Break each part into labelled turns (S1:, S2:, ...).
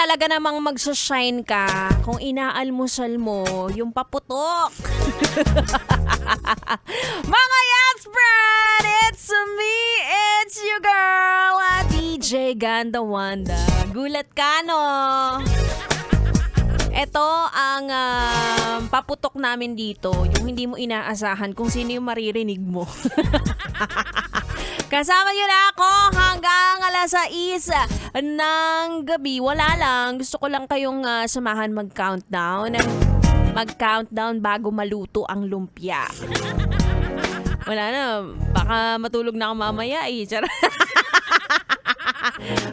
S1: talaga namang magsa-shine ka kung inaalmusal mo yung paputok. Mga yes, friend! It's me! It's you, girl! DJ Ganda Wanda. Gulat ka, no? Ito ang paputok namin dito. Yung hindi mo inaasahan kung sino yung maririnig mo. Kasama niyo na ako hanggang alas 6 ng gabi. Wala lang. Gusto ko lang kayong samahan mag-countdown. Mag-countdown bago maluto ang lumpia. Wala na. Baka matulog na ako mamaya eh.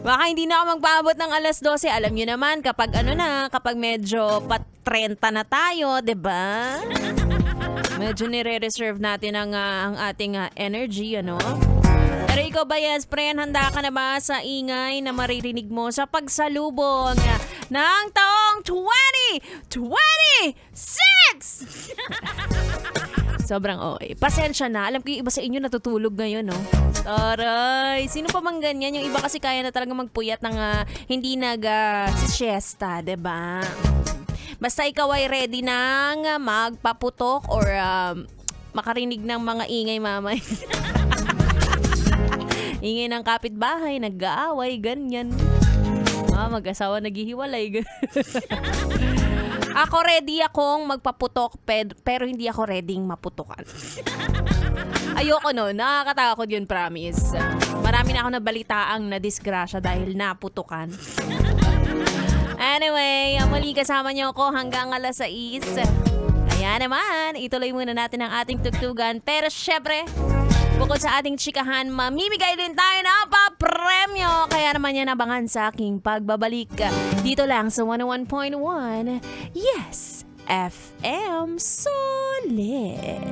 S1: Baka hindi na ako magpaabot ng alas 12. Alam niyo naman kapag kapag medyo pat-30 na tayo, 'di ba? Medyo nire-reserve natin ang ating energy, Pero ikaw ba, yes, friend, handa ka na ba sa ingay na maririnig mo sa pagsalubong ng taong 2026? Sobrang okay. Pasensya na. Alam ko yung iba sa inyo natutulog ngayon, no? Taray. Sino pa mang ganyan? Yung iba kasi kaya na talaga magpuyat ng hindi siesta, diba? Basta ikaw ay ready nang magpaputok or makarinig ng mga ingay mamay. Ingay ng kapitbahay, nag-aaway, ganyan. Mag-asawa naghihiwalay. Ako ready akong magpaputok pero hindi ako readyng maputukan. Ayoko nakakatakot yun, promise. Marami na ako nabalitaang nadisgrasya dahil naputukan. Anyway, muli kasama niyo ako hanggang alas 6. Kaya naman, ituloy muna natin ang ating tugtugan. Pero syempre, bukod sa ating chikahan, mamimigay din tayo ng papremyo. Kaya naman yan abangan sa aking pagbabalik. Dito lang sa 101.1. Yes, FM Solid.